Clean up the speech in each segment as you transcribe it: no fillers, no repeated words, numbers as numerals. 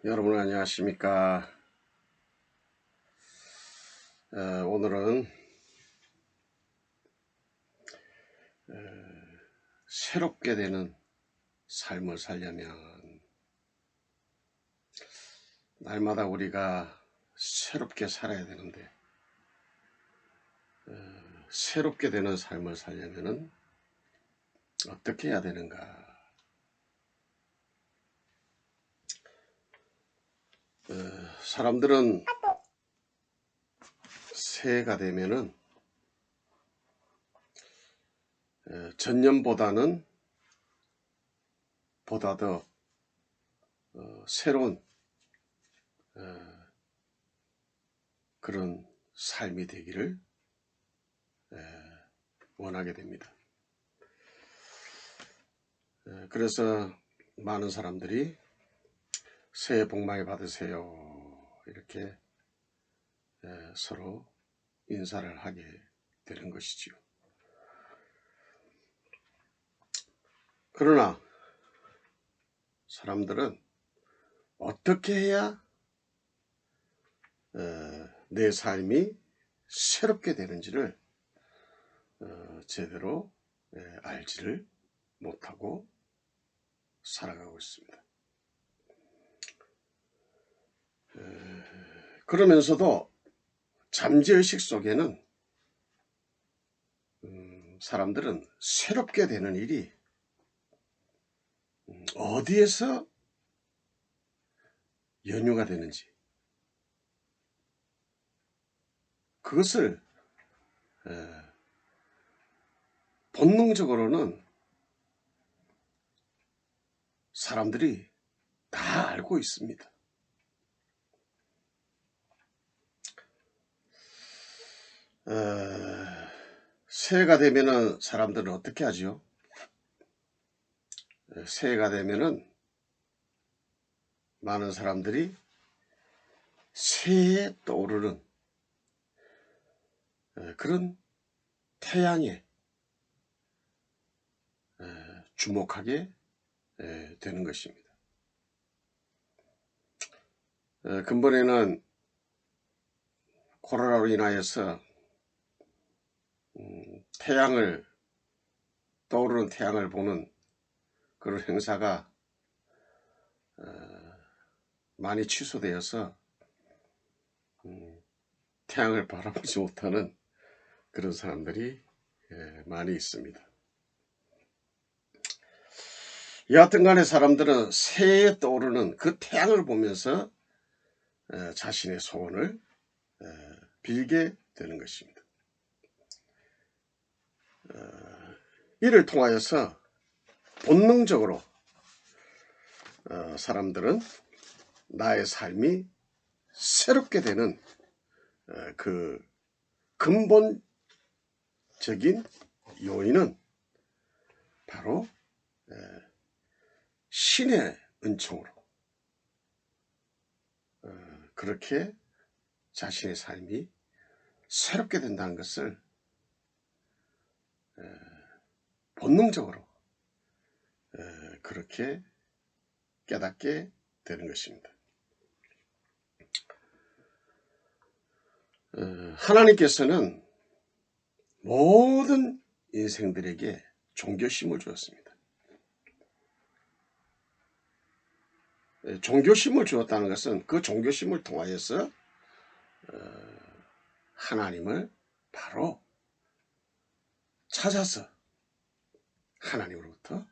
여러분 안녕하십니까. 오늘은 새롭게 되는 삶을 살려면 날마다 우리가 새롭게 살아야 되는데 새롭게 되는 삶을 살려면 어떻게 해야 되는가. 사람들은 새해가 되면은 전년보다는 보다 더 새로운 그런 삶이 되기를 원하게 됩니다. 그래서 많은 사람들이 새해 복 많이 받으세요 이렇게 서로 인사를 하게 되는 것이지요. 그러나 사람들은 어떻게 해야 내 삶이 새롭게 되는지를 제대로 알지를 못하고 살아가고 있습니다. 그러면서도 잠재의식 속에는 사람들은 새롭게 되는 일이 어디에서 연유가 되는지 그것을 본능적으로는 사람들이 다 알고 있습니다. 새해가 되면은 사람들은 어떻게 하죠? 새해가 되면은 많은 사람들이 새해에 떠오르는 그런 태양에 주목하게 되는 것입니다. 근본에는 코로나로 인하여서 떠오르는 태양을 보는 그런 행사가 많이 취소되어서 태양을 바라보지 못하는 그런 사람들이 많이 있습니다. 여하튼 간에 사람들은 새해에 떠오르는 그 태양을 보면서 자신의 소원을 빌게 되는 것입니다. 이를 통하여서 본능적으로 사람들은 나의 삶이 새롭게 되는 그 근본적인 요인은 바로 신의 은총으로 그렇게 자신의 삶이 새롭게 된다는 것을 본능적으로 그렇게 깨닫게 되는 것입니다. 하나님께서는 모든 인생들에게 종교심을 주었습니다. 종교심을 주었다는 것은 그 종교심을 통하여서 하나님을 바로 찾아서 하나님으로부터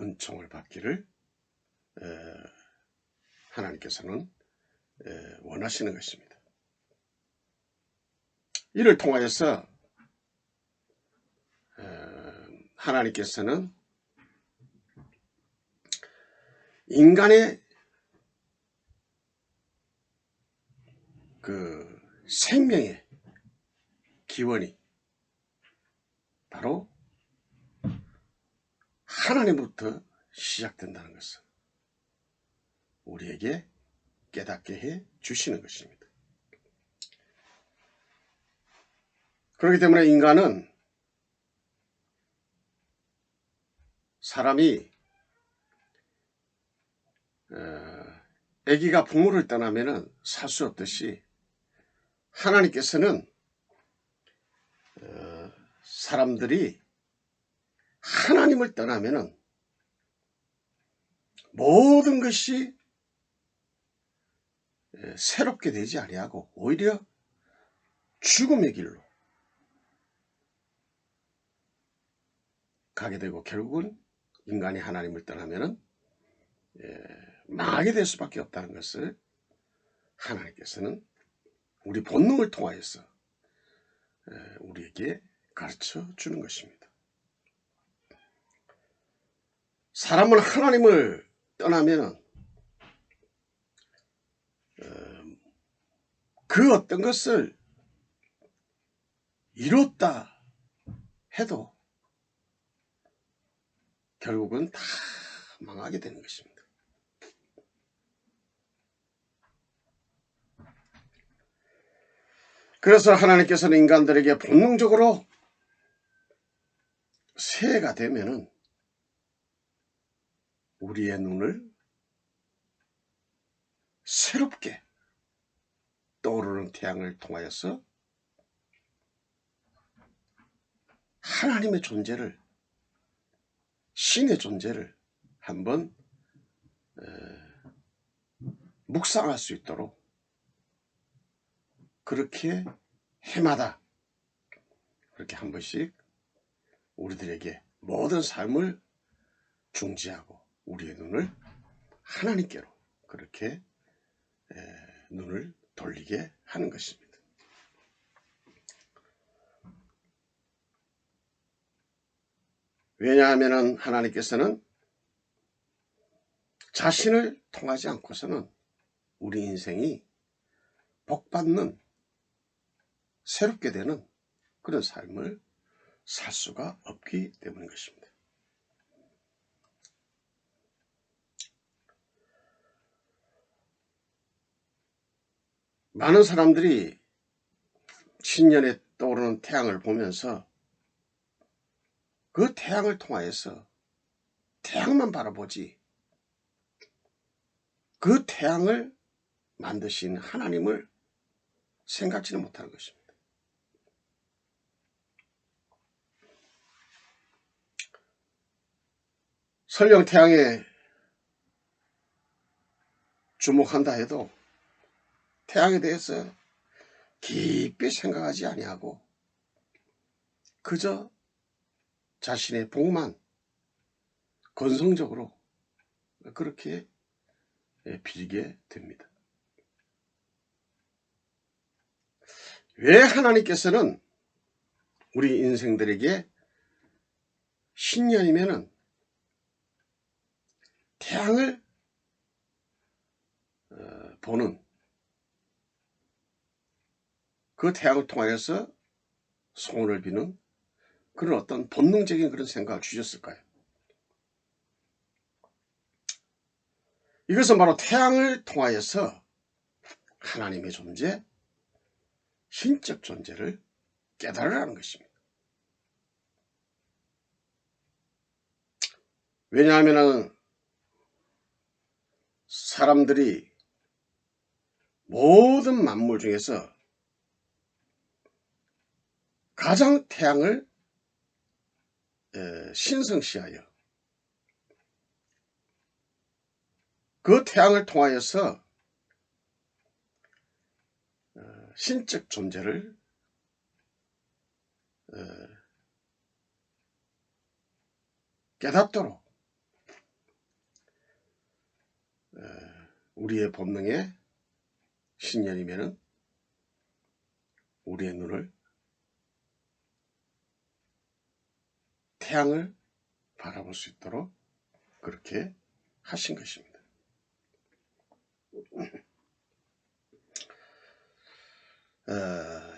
은총을 받기를 하나님께서는 원하시는 것입니다. 이를 통하여서 하나님께서는 인간의 그 생명의 기원이 바로 하나님부터 시작된다는 것을 우리에게 깨닫게 해 주시는 것입니다. 그렇기 때문에 인간은 사람이 아기가 부모를 떠나면은 살 수 없듯이 하나님께서는 사람들이 하나님을 떠나면은 모든 것이 새롭게 되지 아니하고 오히려 죽음의 길로 가게 되고 결국은 인간이 하나님을 떠나면은 망하게 될 수밖에 없다는 것을 하나님께서는 우리 본능을 통하여서 우리에게 가르쳐 주는 것입니다. 사람은 하나님을 떠나면 그 어떤 것을 이뤘다 해도 결국은 다 망하게 되는 것입니다. 그래서 하나님께서는 인간들에게 본능적으로 새해가 되면은 우리의 눈을 새롭게 떠오르는 태양을 통하여서 하나님의 존재를, 신의 존재를 한번 묵상할 수 있도록 그렇게 해마다 그렇게 한 번씩 우리들에게 모든 삶을 중지하고 우리의 눈을 하나님께로 그렇게 눈을 돌리게 하는 것입니다. 왜냐하면 하나님께서는 자신을 통하지 않고서는 우리 인생이 복받는 새롭게 되는 그런 삶을 살 수가 없기 때문인 것입니다. 많은 사람들이 신년에 떠오르는 태양을 보면서 그 태양을 통하여서 태양만 바라보지 그 태양을 만드신 하나님을 생각지는 못하는 것입니다. 설령 태양에 주목한다 해도 태양에 대해서 깊이 생각하지 아니하고 그저 자신의 복만 건성적으로 그렇게 빌게 됩니다. 왜 하나님께서는 우리 인생들에게 신년이면은 태양을 보는 그 태양을 통하여서 소원을 비는 그런 어떤 본능적인 그런 생각을 주셨을까요? 이것은 바로 태양을 통하여서 하나님의 존재, 신적 존재를 깨달으라는 것입니다. 왜냐하면 사람들이 모든 만물 중에서 가장 태양을 신성시하여 그 태양을 통하여서 신적 존재를 깨닫도록 우리의 본능의 신년이면은 우리의 눈을 태양을 바라볼 수 있도록 그렇게 하신 것입니다.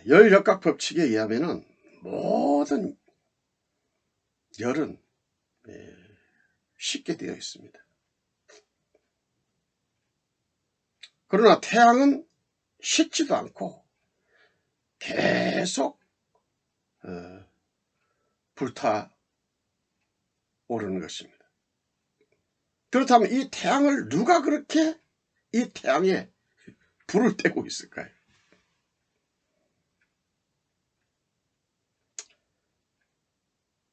열역학 법칙에 의하면은 모든 열은 쉽게 되어 있습니다. 그러나 태양은 식지도 않고 계속 불타 오르는 것입니다. 그렇다면 이 태양을 누가 그렇게 이 태양에 불을 떼고 있을까요?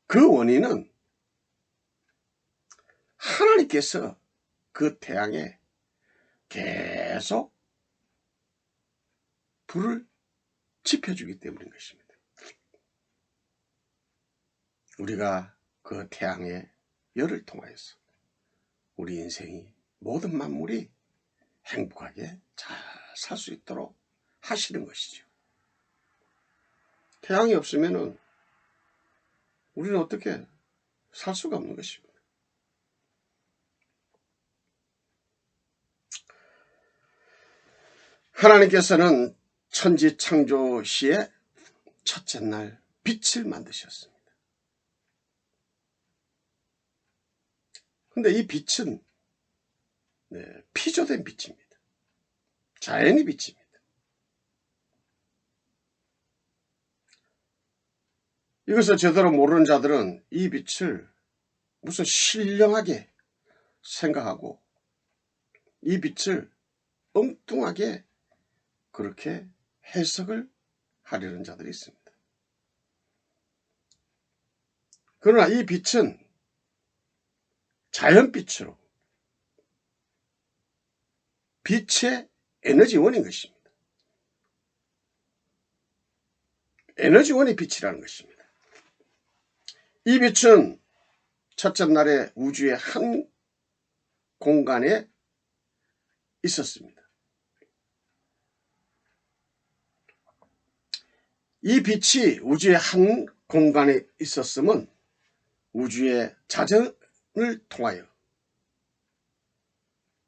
그 원인은 하나님께서 그 태양에 계속 불을 지펴주기 때문인 것입니다. 우리가 그 태양의 열을 통하여서 우리 인생이 모든 만물이 행복하게 잘 살 수 있도록 하시는 것이죠. 태양이 없으면 우리는 어떻게 살 수가 없는 것입니다. 하나님께서는 천지 창조 시에 첫째 날 빛을 만드셨습니다. 근데 이 빛은 피조된 빛입니다. 자연의 빛입니다. 이것을 제대로 모르는 자들은 이 빛을 무슨 신령하게 생각하고 이 빛을 엉뚱하게 그렇게 해석을 하려는 자들이 있습니다. 그러나 이 빛은 자연빛으로 빛의 에너지원인 것입니다. 에너지원이 빛이라는 것입니다. 이 빛은 첫째 날에 우주의 한 공간에 있었습니다. 이 빛이 우주의 한 공간에 있었음은 우주의 자전을 통하여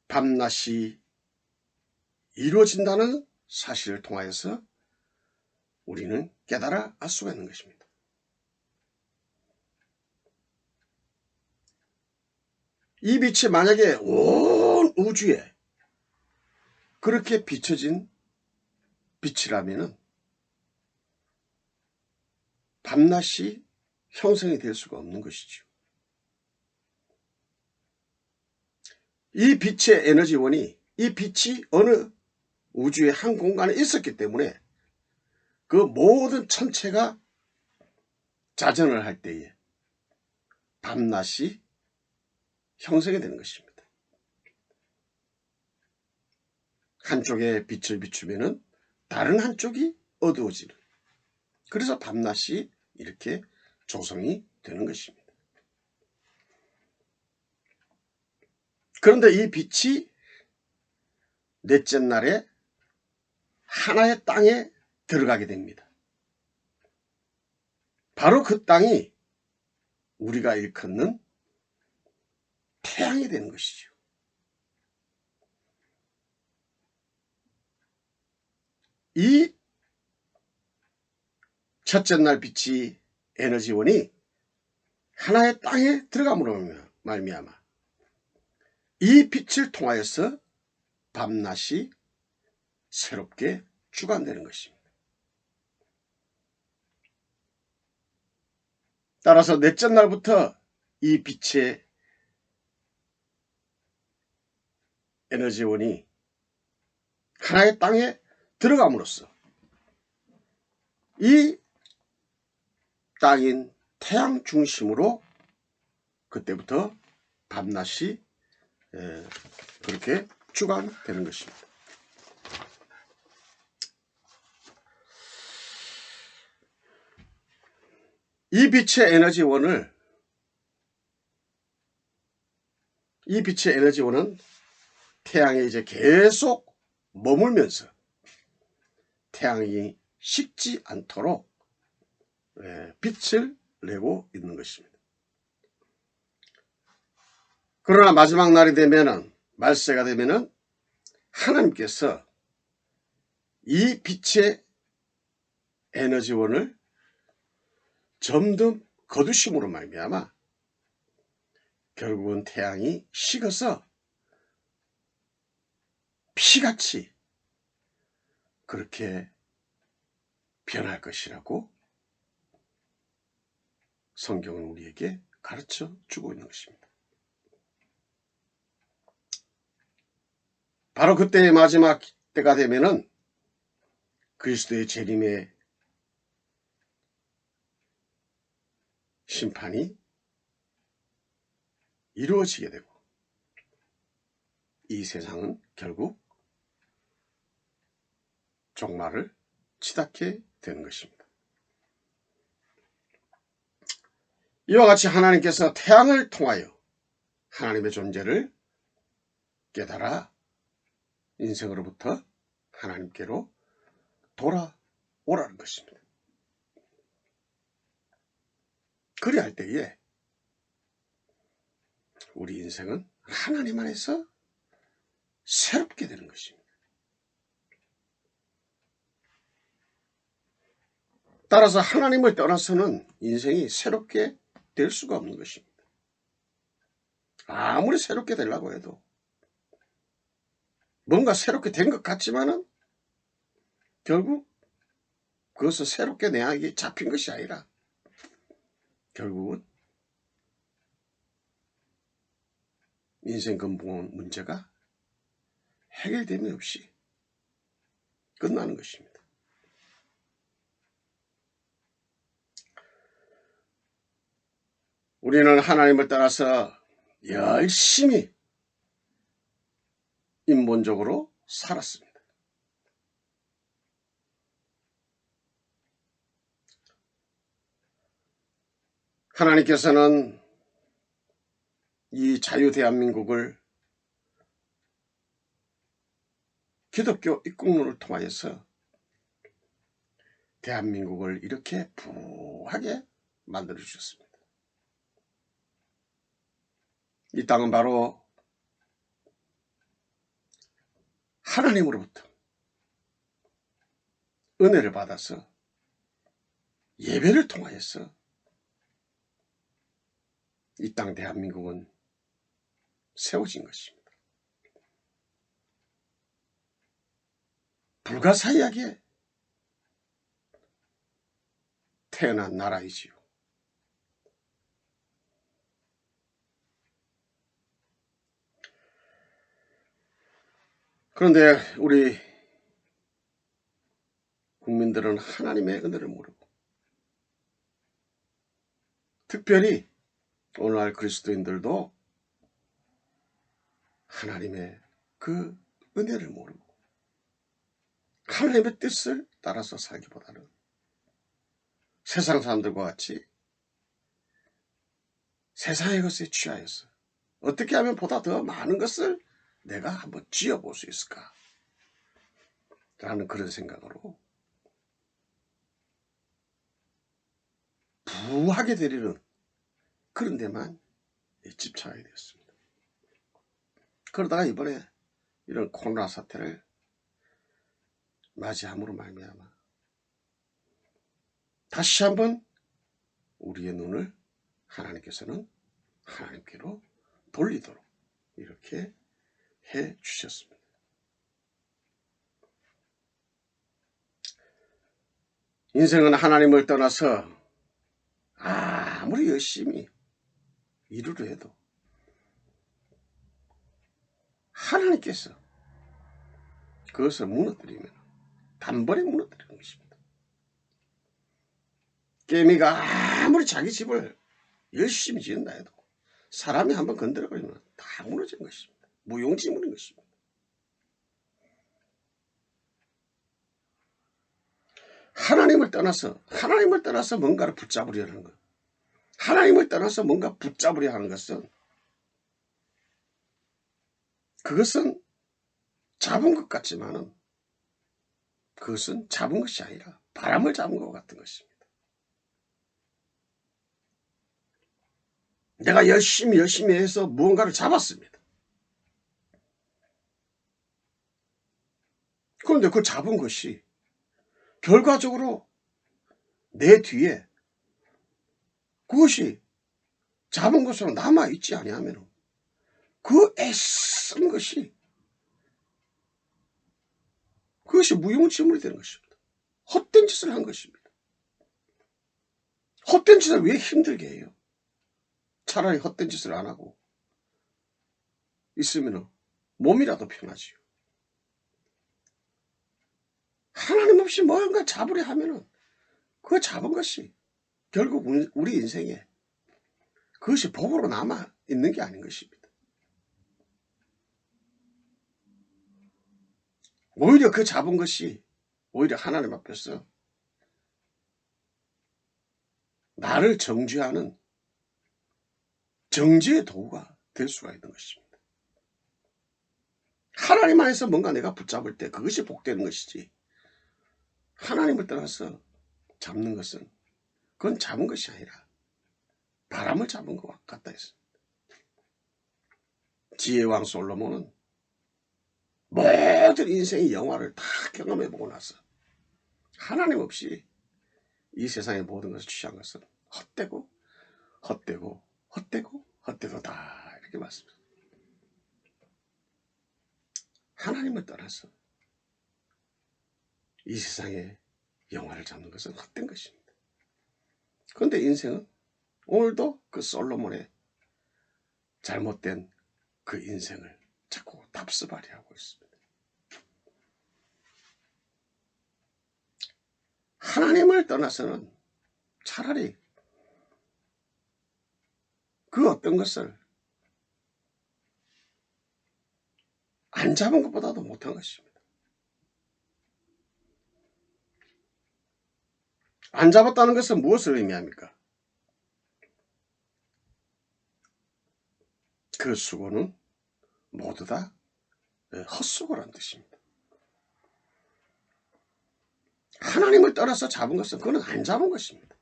밤낮이 이루어진다는 사실을 통하여서 우리는 깨달아 알 수가 있는 것입니다. 이 빛이 만약에 온 우주에 그렇게 비춰진 빛이라면 밤낮이 형성이 될 수가 없는 것이죠. 이 빛의 에너지원이 이 빛이 어느 우주의 한 공간에 있었기 때문에 그 모든 천체가 자전을 할 때에 밤낮이 형성이 되는 것입니다. 한쪽에 빛을 비추면 다른 한쪽이 어두워지는, 그래서 밤낮이 이렇게 조성이 되는 것입니다. 그런데 이 빛이 넷째 날에 하나의 땅에 들어가게 됩니다. 바로 그 땅이 우리가 일컫는 태양이 되는 것이죠. 이 첫째 날 빛이 에너지원이 하나의 땅에 들어감으로 말미암아 이 빛을 통하여서 밤낮이 새롭게 주관되는 것입니다. 따라서 넷째 날부터 이 빛의 에너지원이 하나의 땅에 들어감으로써 이 땅인 태양 중심으로 그때부터 밤낮이 그렇게 주관되는 것입니다. 이 빛의 에너지원은 태양에 이제 계속 머물면서 태양이 식지 않도록 빛을 내고 있는 것입니다. 그러나 마지막 날이 되면은, 말세가 되면은 하나님께서 이 빛의 에너지원을 점점 거두심으로 말미암아 결국은 태양이 식어서 피같이 그렇게 변할 것이라고 성경은 우리에게 가르쳐 주고 있는 것입니다. 바로 그때의 마지막 때가 되면은 그리스도의 재림의 심판이 이루어지게 되고 이 세상은 결국 종말을 치닫게 되는 것입니다. 이와 같이 하나님께서 태양을 통하여 하나님의 존재를 깨달아 인생으로부터 하나님께로 돌아오라는 것입니다. 그리할 때에 우리 인생은 하나님 안에서 새롭게 되는 것입니다. 따라서 하나님을 떠나서는 인생이 새롭게 될 수가 없는 것입니다. 아무리 새롭게 되려고 해도 뭔가 새롭게 된 것 같지만은 결국 그것을 새롭게 내 악이 잡힌 것이 아니라 결국은 인생 근본 문제가 해결됨이 없이 끝나는 것입니다. 우리는 하나님을 따라서 열심히 인본적으로 살았습니다. 하나님께서는 이 자유 대한민국을 기독교 입국론을 통하여서 대한민국을 이렇게 부하게 만들어 주셨습니다. 이 땅은 바로 하나님으로부터 은혜를 받아서 예배를 통하여서 이 땅 대한민국은 세워진 것입니다. 불가사의하게 태어난 나라이지요. 그런데 우리 국민들은 하나님의 은혜를 모르고 특별히 오늘날 그리스도인들도 하나님의 그 은혜를 모르고 하나님의 뜻을 따라서 살기보다는 세상 사람들과 같이 세상의 것에 취하여서 어떻게 하면 보다 더 많은 것을 내가 한번 지어볼 수 있을까 라는 그런 생각으로 부하게 되리는 그런 데만 집착하게 되었습니다. 그러다가 이번에 이런 코로나 사태를 맞이함으로 말미암아 다시 한번 우리의 눈을 하나님께서는 하나님께로 돌리도록 이렇게 해 주셨습니다. 인생은 하나님을 떠나서 아무리 열심히 이루려 해도 하나님께서 그것을 무너뜨리면 단번에 무너뜨리는 것입니다. 깨미가 아무리 자기 집을 열심히 지은다 해도 사람이 한번 건드려버리면 다 무너지는 것입니다. 무용지물인 것입니다. 하나님을 떠나서 뭔가를 붙잡으려 하는 것, 하나님을 떠나서 뭔가 붙잡으려 하는 것은 그것은 잡은 것 같지만은 그것은 잡은 것이 아니라 바람을 잡은 것 같은 것입니다. 내가 열심히 해서 무언가를 잡았습니다. 그런데 그 잡은 것이 결과적으로 내 뒤에 그것이 잡은 것으로 남아있지 아니하면 그 애쓴 것이 그것이 무용지물이 되는 것입니다. 헛된 짓을 한 것입니다. 헛된 짓을 왜 힘들게 해요? 차라리 헛된 짓을 안 하고 있으면 몸이라도 편하지요. 하나님 없이 뭔가 잡으려 하면은 그 잡은 것이 결국 우리 인생에 그것이 복으로 남아 있는 게 아닌 것입니다. 오히려 그 잡은 것이 오히려 하나님 앞에서 나를 정죄하는 정죄의 도구가 될 수가 있는 것입니다. 하나님 안에서 뭔가 내가 붙잡을 때 그것이 복되는 것이지, 하나님을 떠나서 잡는 것은 그건 잡은 것이 아니라 바람을 잡은 것 같다 했습니다. 지혜왕 솔로몬은 모든 인생의 영화를 다 경험해보고 나서 하나님 없이 이 세상의 모든 것을 취한 것은 헛되고 헛되고 헛되고 헛되도다, 이렇게 말씀합니다. 하나님을 떠나서 이 세상의 영화를 잡는 것은 헛된 것입니다. 그런데 인생은 오늘도 그 솔로몬의 잘못된 그 인생을 자꾸 답습하려 하고 있습니다. 하나님을 떠나서는 차라리 그 어떤 것을 안 잡은 것보다도 못한 것입니다. 안 잡았다는 것은 무엇을 의미합니까? 그 수고는 모두 다 헛수고라는 뜻입니다. 하나님을 떠나서 잡은 것은 그거는 안 잡은 것입니다.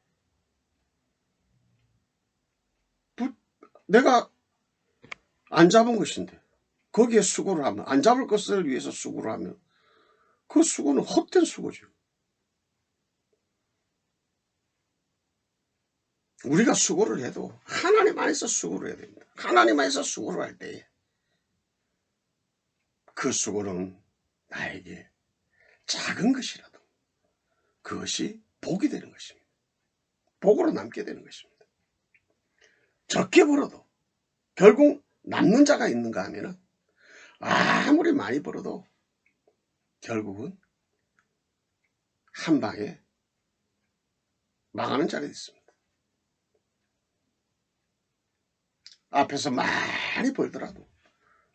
내가 안 잡은 것인데 거기에 수고를 하면, 안 잡을 것을 위해서 수고를 하면 그 수고는 헛된 수고죠. 우리가 수고를 해도 하나님 안에서 수고를 해야 됩니다. 하나님 안에서 수고를 할 때에 그 수고는 나에게 작은 것이라도 그것이 복이 되는 것입니다. 복으로 남게 되는 것입니다. 적게 벌어도 결국 남는 자가 있는가 하면은 아무리 많이 벌어도 결국은 한 방에 망하는 자가 있습니다. 앞에서 많이 벌더라도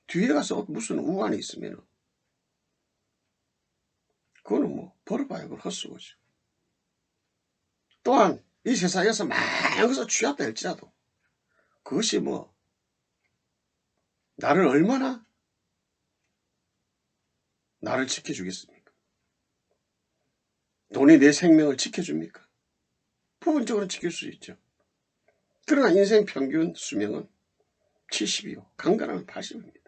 뒤에 가서 무슨 우환이 있으면 그거는 뭐 벌어봐야 그건 헛수고죠. 또한 이 세상에서 많은 것을 취했다 할지라도 그것이 뭐 나를 얼마나 나를 지켜주겠습니까? 돈이 내 생명을 지켜줍니까? 부분적으로 지킬 수 있죠. 그러나 인생 평균 수명은 70이요. 강건하면 80입니다.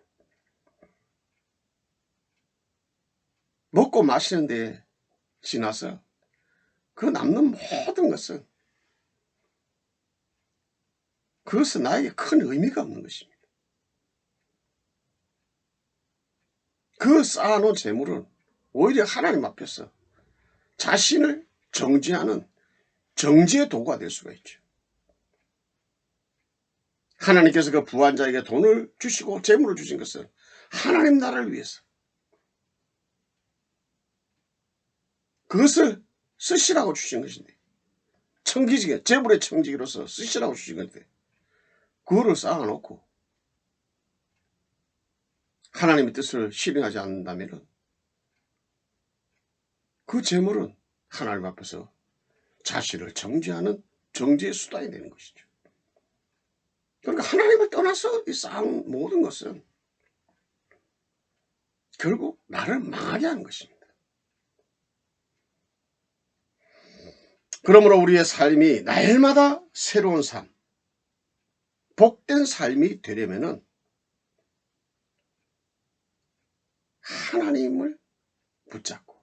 먹고 마시는 데 지나서 그 남는 모든 것은 그것은 나에게 큰 의미가 없는 것입니다. 그 쌓아놓은 재물은 오히려 하나님 앞에서 자신을 정죄하는 정죄의 도구가 될 수가 있죠. 하나님께서 그 부한 자에게 돈을 주시고 재물을 주신 것은 하나님 나라를 위해서 그것을 쓰시라고 주신 것인데, 청기지게 재물의 청지기로서 쓰시라고 주신 건데 그거를 쌓아놓고 하나님의 뜻을 실행하지 않는다면 그 재물은 하나님 앞에서 자신을 정죄하는 정죄의 수단이 되는 것이죠. 그러니까 하나님을 떠나서 이 쌓은 모든 것은 결국 나를 망하게 하는 것입니다. 그러므로 우리의 삶이 날마다 새로운 삶, 복된 삶이 되려면은 하나님을 붙잡고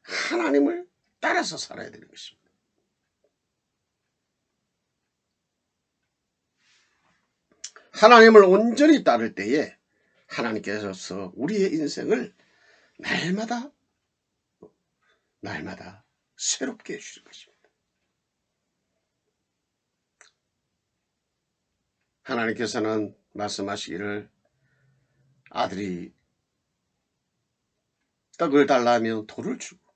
하나님을 따라서 살아야 되는 것입니다. 하나님을 온전히 따를 때에 하나님께서 우리의 인생을 날마다 새롭게 해주실 것입니다. 하나님께서는 말씀하시기를 아들이 떡을 달라면 돌을 주고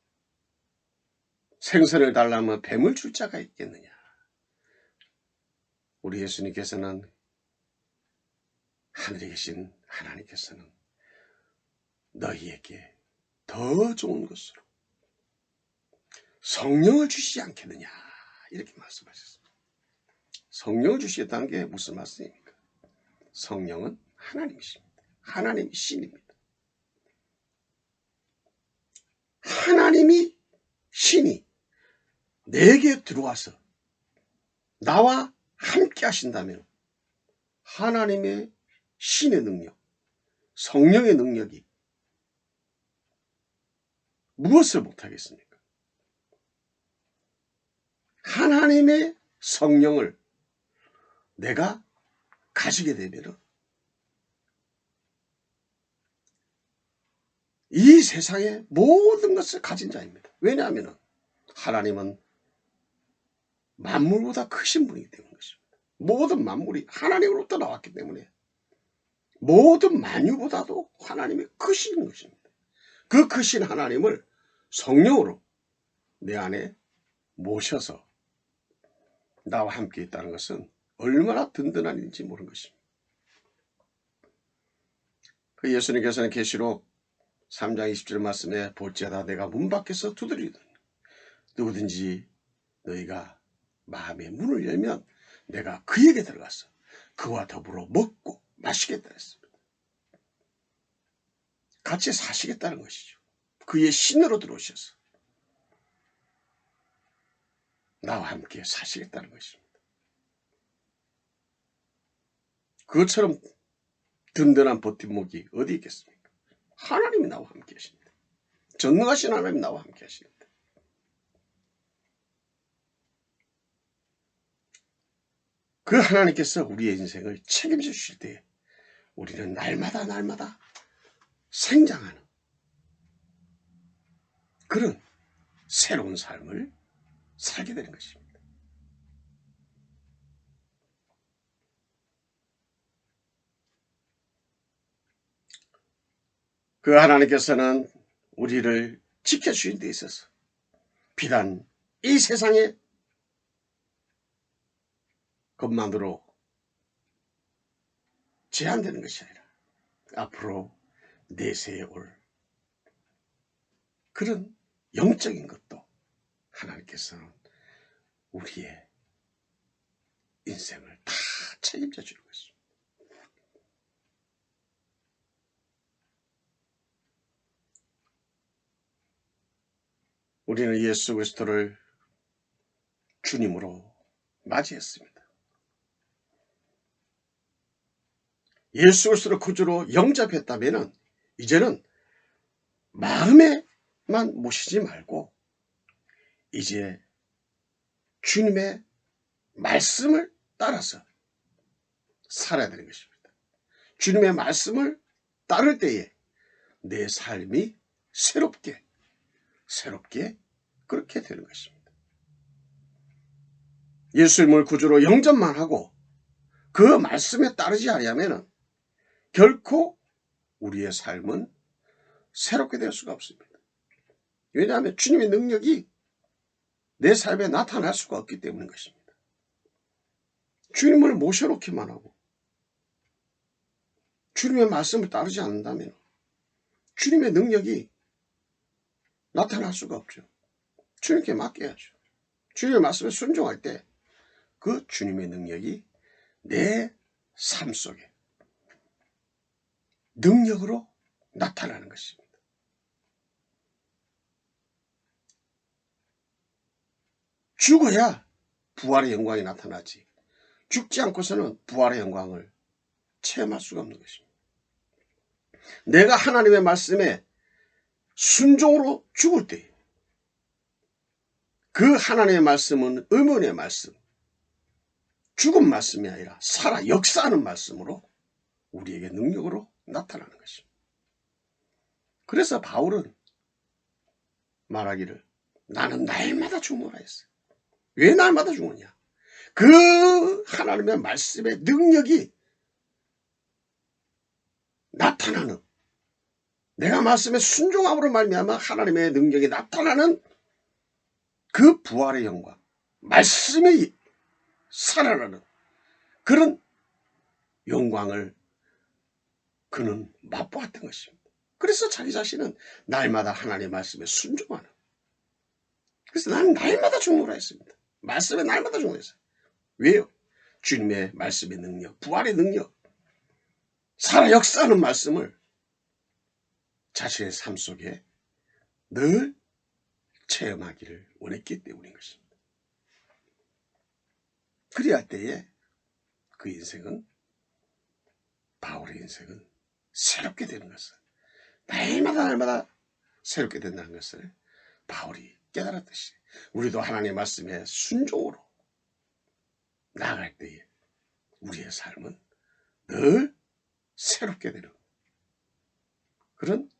생선을 달라면 뱀을 줄 자가 있겠느냐. 우리 예수님께서는, 하늘에 계신 하나님께서는 너희에게 더 좋은 것으로 성령을 주시지 않겠느냐, 이렇게 말씀하셨습니다. 성령을 주시겠다는 게 무슨 말씀입니까? 성령은 하나님이십니다. 하나님이 신입니다. 하나님이, 신이 내게 들어와서 나와 함께 하신다면 하나님의 신의 능력, 성령의 능력이 무엇을 못하겠습니까? 하나님의 성령을 내가 가지게 되면 이 세상의 모든 것을 가진 자입니다. 왜냐하면 하나님은 만물보다 크신 분이기 때문인 것입니다. 모든 만물이 하나님으로부터 나왔기 때문에 모든 만유보다도 하나님이 크신 것입니다. 그 크신 하나님을 성령으로 내 안에 모셔서 나와 함께 있다는 것은 얼마나 든든한 일인지 모르는 것입니다. 그 예수님께서는 계시록 3장 20절 말씀에 볼지어다 내가 문 밖에서 두드리더니 누구든지 너희가 마음의 문을 열면 내가 그에게 들어가서 그와 더불어 먹고 마시겠다 했습니다. 같이 사시겠다는 것이죠. 그의 신으로 들어오셔서 나와 함께 사시겠다는 것입니다. 그것처럼 든든한 버팀목이 어디 있겠습니까? 하나님이 나와 함께 하십니다. 전능하신 하나님이 나와 함께 하십니다. 그 하나님께서 우리의 인생을 책임져 주실 때 우리는 날마다 생장하는 그런 새로운 삶을 살게 되는 것입니다. 그 하나님께서는 우리를 지켜주신 데 있어서 비단 이 세상의 것만으로 제한되는 것이 아니라 앞으로 내세에 올 그런 영적인 것도 하나님께서는 우리의 인생을 다 책임져 주는 것입니다. 우리는 예수 그리스도를 주님으로 맞이했습니다. 예수 그리스도를 구주로 영접했다면 이제는 마음에만 모시지 말고 이제 주님의 말씀을 따라서 살아야 되는 것입니다. 주님의 말씀을 따를 때에 내 삶이 새롭게 그렇게 되는 것입니다. 예수님을 구주로 영접만 하고 그 말씀에 따르지 아니하면 결코 우리의 삶은 새롭게 될 수가 없습니다. 왜냐하면 주님의 능력이 내 삶에 나타날 수가 없기 때문인 것입니다. 주님을 모셔놓기만 하고 주님의 말씀을 따르지 않는다면 주님의 능력이 나타날 수가 없죠. 주님께 맡겨야죠. 주님의 말씀에 순종할 때 그 주님의 능력이 내 삶 속에 능력으로 나타나는 것입니다. 죽어야 부활의 영광이 나타나지 죽지 않고서는 부활의 영광을 체험할 수가 없는 것입니다. 내가 하나님의 말씀에 순종으로 죽을 때 그 하나님의 말씀은 의문의 말씀, 죽은 말씀이 아니라 살아 역사하는 말씀으로 우리에게 능력으로 나타나는 것입니다. 그래서 바울은 말하기를 나는 날마다 죽노라 했어요. 왜 날마다 죽느냐? 그 하나님의 말씀의 능력이 나타나는 내가 말씀에 순종함으로 말미암아 하나님의 능력이 나타나는 그 부활의 영광, 말씀이 살아나는 그런 영광을 그는 맛보았던 것입니다. 그래서 자기 자신은 날마다 하나님의 말씀에 순종하는, 그래서 나는 날마다 중보라 했습니다. 말씀에 날마다 중보했어요. 왜요? 주님의 말씀의 능력, 부활의 능력, 살아 역사하는 말씀을 자신의 삶 속에 늘 체험하기를 원했기 때문인 것입니다. 그리할 때에 그 인생은, 바울의 인생은 새롭게 되는 것을, 날마다 새롭게 된다는 것을 바울이 깨달았듯이 우리도 하나님의 말씀에 순종으로 나아갈 때에 우리의 삶은 늘 새롭게 되는 그런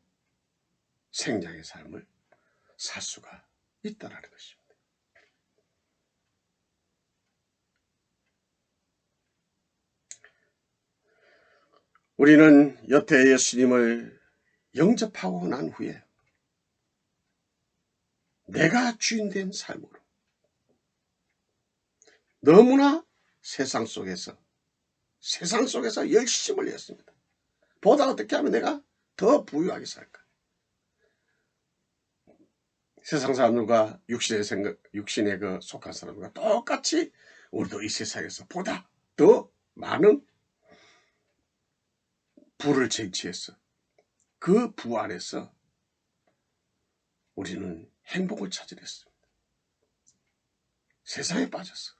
생장의 삶을 살 수가 있다는 것입니다. 우리는 여태 예수님을 영접하고 난 후에 내가 주인된 삶으로 너무나 세상 속에서 열심을 냈습니다. 보다 어떻게 하면 내가 더 부유하게 살까? 세상 사람들과 육신의 그 속한 사람들과 똑같이 우리도 이 세상에서 보다 더 많은 부를 쟁취해서 그 부 안에서 우리는 행복을 찾으랬습니다. 세상에 빠졌어.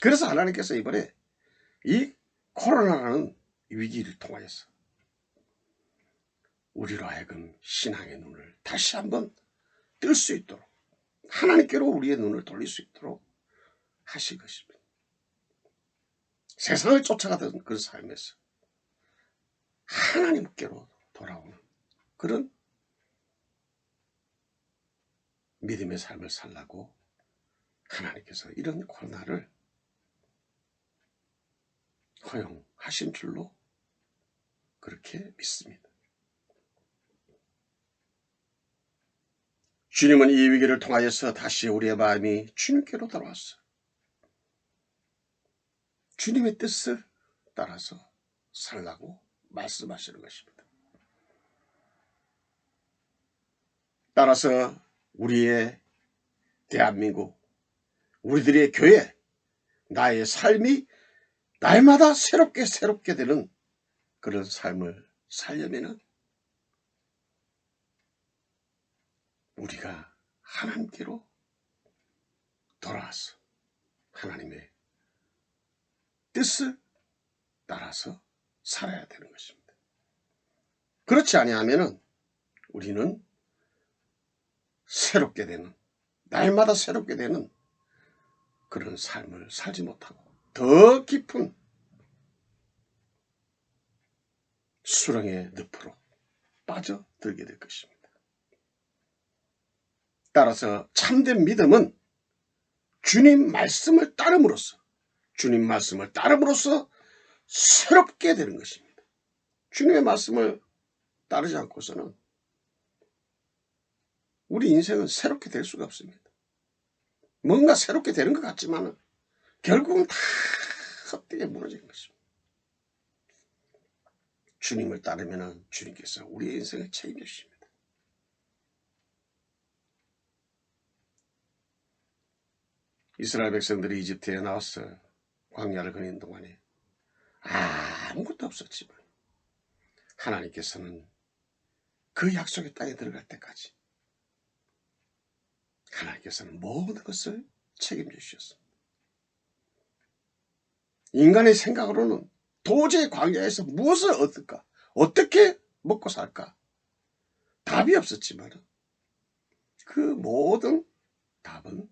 그래서 하나님께서 이번에 이 코로나라는 위기를 통하여서 우리로 하여금 신앙의 눈을 다시 한번 뜰 수 있도록, 하나님께로 우리의 눈을 돌릴 수 있도록 하실 것입니다. 세상을 쫓아가던 그 삶에서 하나님께로 돌아오는 그런 믿음의 삶을 살라고 하나님께서 이런 코로나를 허용하신 줄로 그렇게 믿습니다. 주님은 이 위기를 통하여서 다시 우리의 마음이 주님께로 돌아왔어요. 주님의 뜻을 따라서 살라고 말씀하시는 것입니다. 따라서 우리의 대한민국, 우리들의 교회, 나의 삶이 날마다 새롭게 되는 그런 삶을 살려면은 우리가 하나님께로 돌아와서 하나님의 뜻을 따라서 살아야 되는 것입니다. 그렇지 아니하면은 우리는 새롭게 되는, 날마다 새롭게 되는 그런 삶을 살지 못하고 더 깊은 수렁의 늪으로 빠져들게 될 것입니다. 따라서 참된 믿음은 주님 말씀을 따름으로써 새롭게 되는 것입니다. 주님의 말씀을 따르지 않고서는 우리 인생은 새롭게 될 수가 없습니다. 뭔가 새롭게 되는 것 같지만 결국은 다 헛되게 무너지는 것입니다. 주님을 따르면 주님께서 우리의 인생을 책임져 주십니다. 이스라엘 백성들이 이집트에 나와서 광야를 거니는 동안에 아무것도 없었지만 하나님께서는 그 약속의 땅에 들어갈 때까지 하나님께서는 모든 것을 책임져 주셨습니다. 인간의 생각으로는 도저히 광야에서 무엇을 얻을까? 어떻게 먹고 살까? 답이 없었지만 그 모든 답은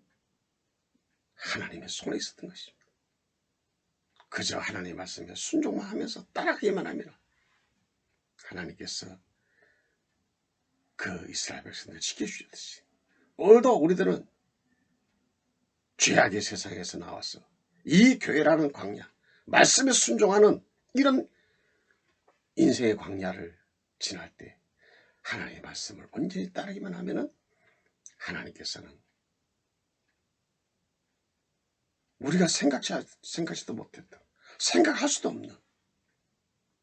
하나님의 손에 있었던 것입니다. 그저 하나님의 말씀에 순종만 하면서 따라가기만 하면 하나님께서 그 이스라엘 백성들을 지켜주셨듯이 오늘도 우리들은 죄악의 세상에서 나와서 이 교회라는 광야, 말씀에 순종하는 이런 인생의 광야를 지날 때 하나님의 말씀을 온전히 따르기만 하면은 하나님께서는 우리가 생각지도 못했던, 생각할 수도 없는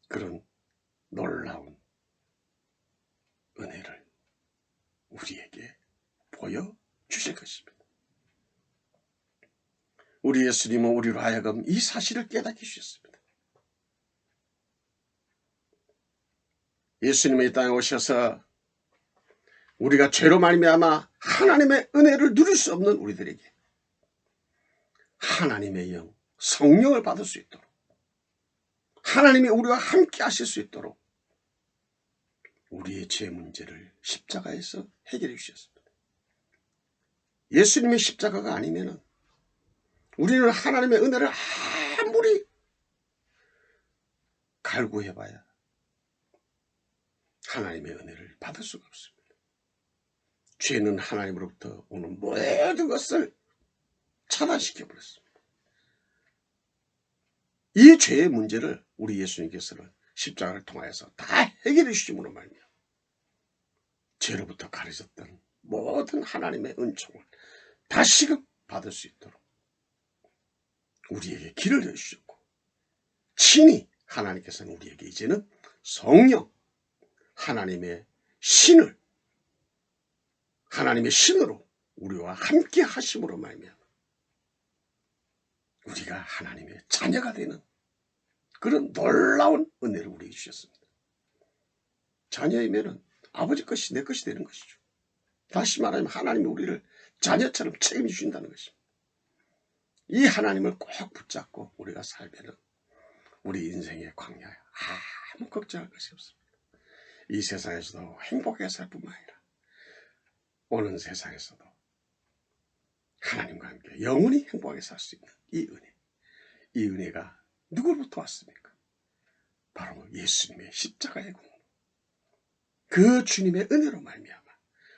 그런 놀라운 은혜를 우리에게 보여주실 것입니다. 우리 예수님은 우리로 하여금 이 사실을 깨닫게 주셨습니다. 예수님이 이 땅에 오셔서 우리가 죄로 말미암아 하나님의 은혜를 누릴 수 없는 우리들에게 하나님의 영, 성령을 받을 수 있도록, 하나님이 우리와 함께 하실 수 있도록 우리의 죄 문제를 십자가에서 해결해 주셨습니다. 예수님의 십자가가 아니면 우리는 하나님의 은혜를 아무리 갈구해봐야 하나님의 은혜를 받을 수가 없습니다. 죄는 하나님으로부터 오는 모든 것을 차단시켜버렸습니다. 이 죄의 문제를 우리 예수님께서는 십자가를 통하여서 다 해결해 주심으로 말미암아 죄로부터 가려졌던 모든 하나님의 은총을 다시금 받을 수 있도록 우리에게 길을 내주셨고, 친히 하나님께서는 우리에게 이제는 성령, 하나님의 신으로 우리와 함께 하심으로 말미암아 우리가 하나님의 자녀가 되는 그런 놀라운 은혜를 우리에게 주셨습니다. 자녀이면은 아버지 것이 내 것이 되는 것이죠. 다시 말하면 하나님이 우리를 자녀처럼 책임져 주신다는 것입니다. 이 하나님을 꼭 붙잡고 우리가 살면은 우리 인생의 광야에 아무 걱정할 것이 없습니다. 이 세상에서도 행복하게 살 뿐만 아니라 오는 세상에서도 하나님과 함께 영원히 행복하게 살 수 있는 이 은혜가 누구로부터 왔습니까? 바로 예수님의 십자가의 공로, 그 주님의 은혜로 말미암아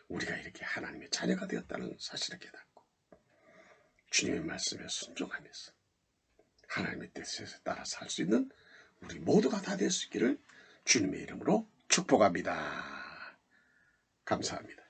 우리가 이렇게 하나님의 자녀가 되었다는 사실을 깨닫고 주님의 말씀에 순종하면서 하나님의 뜻에 따라 살 수 있는 우리 모두가 다 될 수 있기를 주님의 이름으로 축복합니다. 감사합니다.